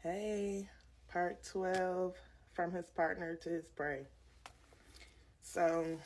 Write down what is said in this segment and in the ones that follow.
Hey, part 12 from his partner to his prey. So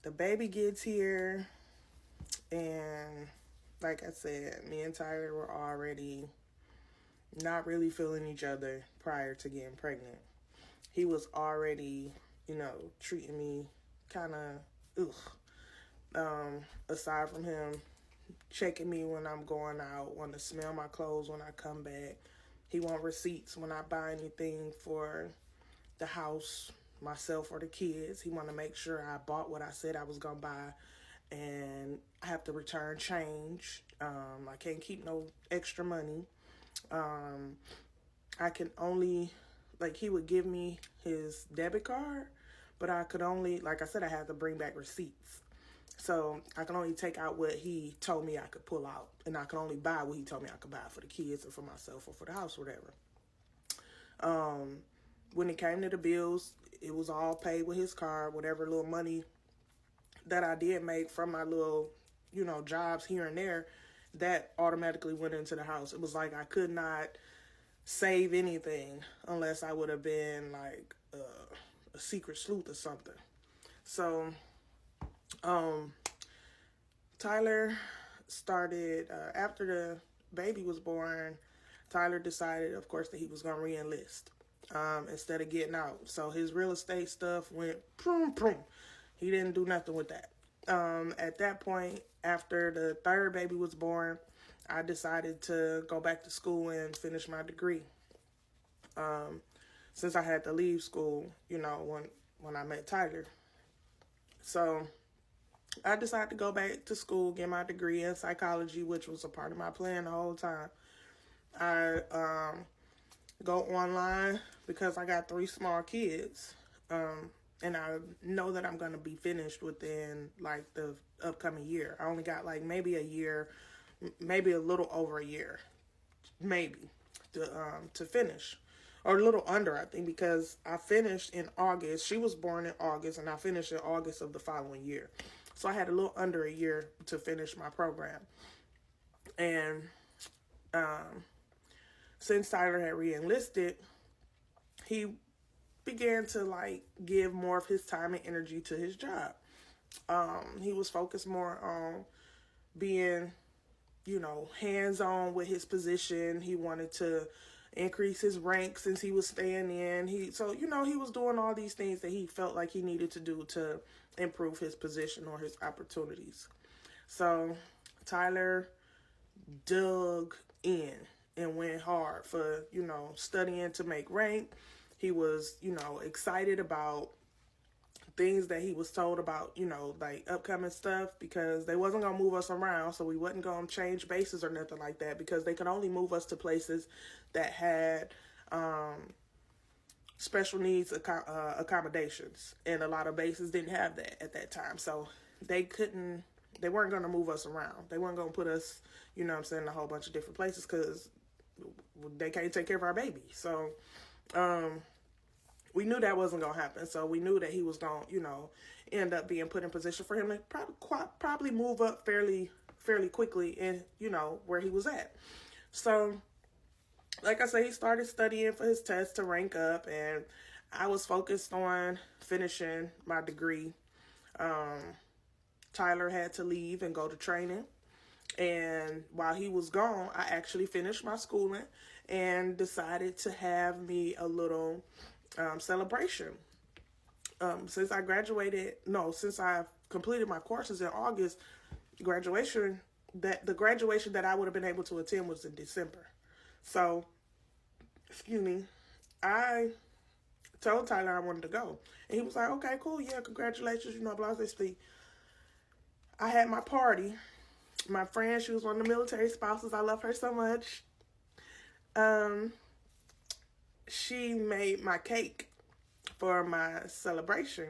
the baby gets here, and like I said, me and Tyler were already not really feeling each other prior to getting pregnant. He was already, treating me kind of ugh. Aside from him checking me when I'm going out, want to smell my clothes when I come back. He want receipts when I buy anything for the house, myself or the kids. He want to make sure I bought what I said I was going to buy, and I have to return change. I can't keep no extra money. I can only, he would give me his debit card, but I could only, like I said, I had to bring back receipts. So I can only take out what he told me I could pull out, and I can only buy what he told me I could buy for the kids or for myself or for the house, or whatever. When it came to the bills, it was all paid with his card. Whatever little money that I did make from my little, jobs here and there, that automatically went into the house. It was like I could not save anything unless I would have been like a secret sleuth or something. So Tyler started, after the baby was born, Tyler decided, of course, that he was going to re-enlist instead of getting out. So his real estate stuff went boom, boom. He didn't do nothing with that. At that point, after the third baby was born, I decided to go back to school and finish my degree. Since I had to leave school, when I met Tyler. So I decided to go back to school, get my degree in psychology, which was a part of my plan the whole time. I go online because I got 3 small kids, and I know that I'm going to be finished within like the upcoming year. I only got like maybe a year, maybe a little over a year, maybe to finish. Or a little under, I think, because I finished in August. She was born in August, and I finished in August of the following year. So I had a little under a year to finish my program. And since Tyler had re-enlisted, he began to give more of his time and energy to his job. He was focused more on being, hands-on with his position. He wanted to increase his rank since he was staying in. He was doing all these things that he felt like he needed to do to improve his position or his opportunities. So Tyler dug in and went hard for, studying to make rank. He was, excited about things that he was told about, upcoming stuff, because they wasn't going to move us around. So we wasn't going to change bases or nothing like that, because they could only move us to places that had special needs accommodations. And a lot of bases didn't have that at that time. So they weren't going to move us around. They weren't going to put us, in a whole bunch of different places, because they can't take care of our baby. So, we knew that wasn't going to happen. So we knew that he was going to, end up being put in position for him to probably move up fairly quickly in, where he was at. So, like I said, he started studying for his test to rank up, and I was focused on finishing my degree. Tyler had to leave and go to training. And while he was gone, I actually finished my schooling and decided to have me a little celebration. Since I completed my courses in August, the graduation that I would have been able to attend was in December. So, I told Tyler I wanted to go. And he was like, okay, cool, yeah, congratulations, blah, blah, blah. I had my party. My friend, she was one of the military spouses. I love her so much. She made my cake for my celebration.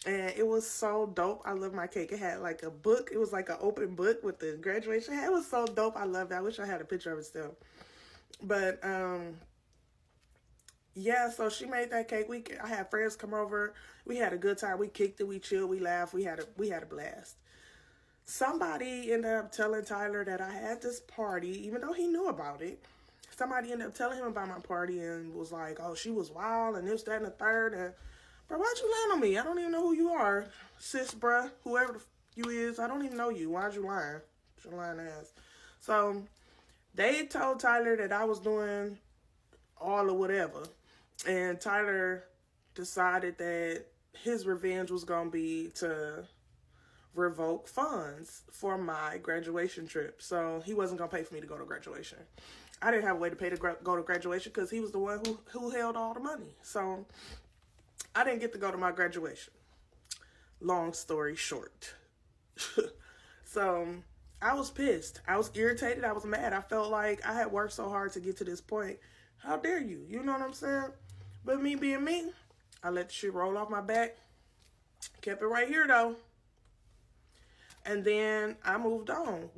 And it was so dope. I love my cake. It had like a book. It was like an open book with the graduation. It was so dope. I loved it. I wish I had a picture of it still. But, yeah, so she made that cake. I had friends come over. We had a good time. We kicked it. We chilled. We laughed. We had a blast. Somebody ended up telling Tyler that I had this party, even though he knew about it. somebody ended up telling him about my party and was like, oh, she was wild and this, that, and the third. And, bro, why'd you lie on me? I don't even know who you are. Sis, bruh, whoever you is, I don't even know you. Why'd you lie? Your lying ass. So they told Tyler that I was doing all of whatever. And Tyler decided that his revenge was going to be to revoke funds for my graduation trip. So he wasn't going to pay for me to go to graduation. I didn't have a way to pay to go to graduation because he was the one who held all the money. So I didn't get to go to my graduation. Long story short. So I was pissed. I was irritated. I was mad. I felt like I had worked so hard to get to this point. How dare you? You know what I'm saying? But me being me, I let the shit roll off my back. Kept it right here though. And then I moved on.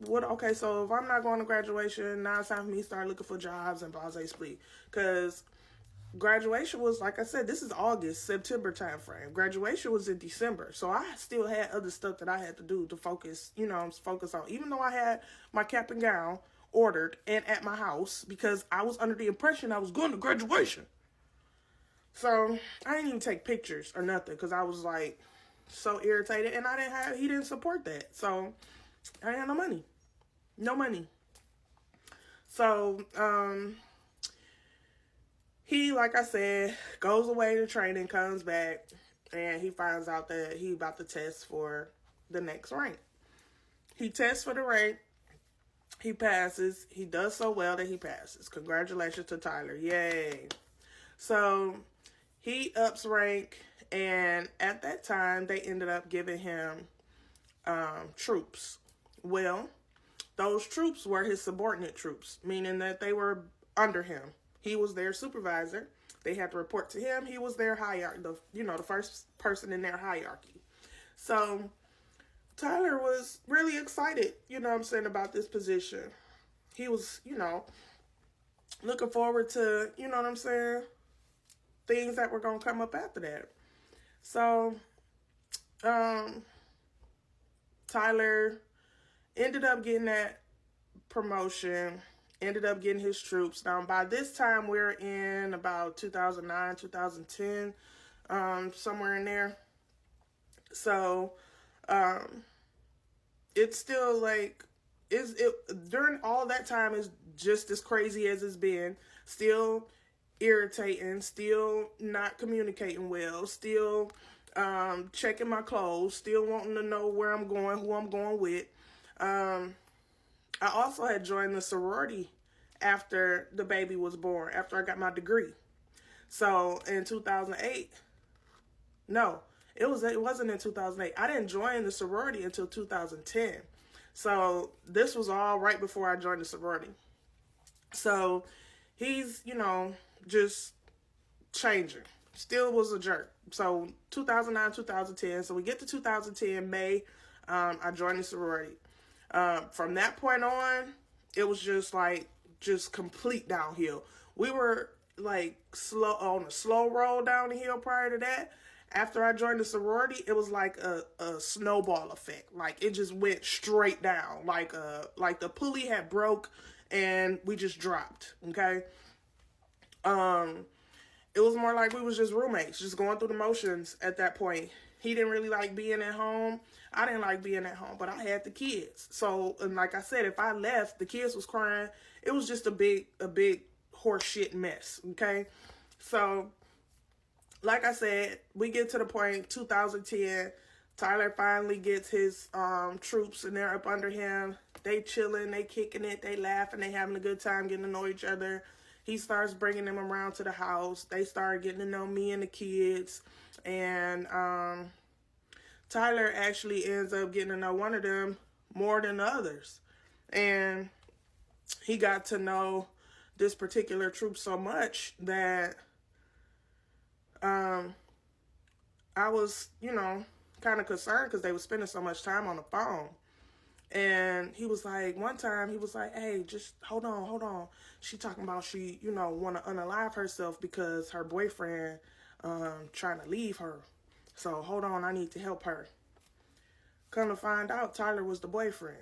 Okay, so if I'm not going to graduation, now it's time for me to start looking for jobs and blase split. Because graduation was, like I said, this is August, September time frame. Graduation was in December. So I still had other stuff that I had to do to focus on. Even though I had my cap and gown ordered and at my house because I was under the impression I was going to graduation. So I didn't even take pictures or nothing because I was like so irritated, and he didn't support that. So I didn't have no money. No money. So he, like I said, goes away to training, comes back, and he finds out that he about to test for the next rank. He tests for the rank. He passes. He does so well that he passes. Congratulations to Tyler. Yay. So he ups rank, and at that time, they ended up giving him troops. Well, those troops were his subordinate troops, meaning that they were under him. He was their supervisor. They had to report to him. He was their hierarchy, the first person in their hierarchy. So Tyler was really excited, about this position. He was, looking forward to, things that were going to come up after that. So, Tyler ended up getting that promotion, ended up getting his troops. Now, by this time, we're in about 2009, 2010, somewhere in there. So, it's still during all that time is just as crazy as it's been. Still irritating, still not communicating well, still checking my clothes, still wanting to know where I'm going, who I'm going with. I also had joined the sorority after the baby was born, after I got my degree. So in 2008, no, it wasn't in 2008. I didn't join the sorority until 2010. So this was all right before I joined the sorority. So he's, just changing. Still was a jerk. So 2009, 2010. So we get to 2010, May. I joined the sorority. From that point on, it was just complete downhill. We were on a slow roll down the hill prior to that. After I joined the sorority, it was like a snowball effect. Like it just went straight down. Like the pulley had broke and we just dropped. Okay. It was more like we was just roommates, just going through the motions at that point. He didn't really like being at home. I didn't like being at home, but I had the kids. So, and like I said, if I left, the kids was crying. It was just a big horse shit mess. Okay. So, like I said, we get to the point, 2010, Tyler finally gets his troops and they're up under him. They chilling, they kicking it, they laughing, they having a good time getting to know each other. He starts bringing them around to the house. They start getting to know me and the kids. And Tyler actually ends up getting to know one of them more than the others. And he got to know this particular troop so much that I was, kind of concerned because they were spending so much time on the phone. And he was like, one time he was like, hey, just hold on. She talking about she, want to unalive herself because her boyfriend trying to leave her. So hold on, I need to help her. Come to find out, Tyler was the boyfriend.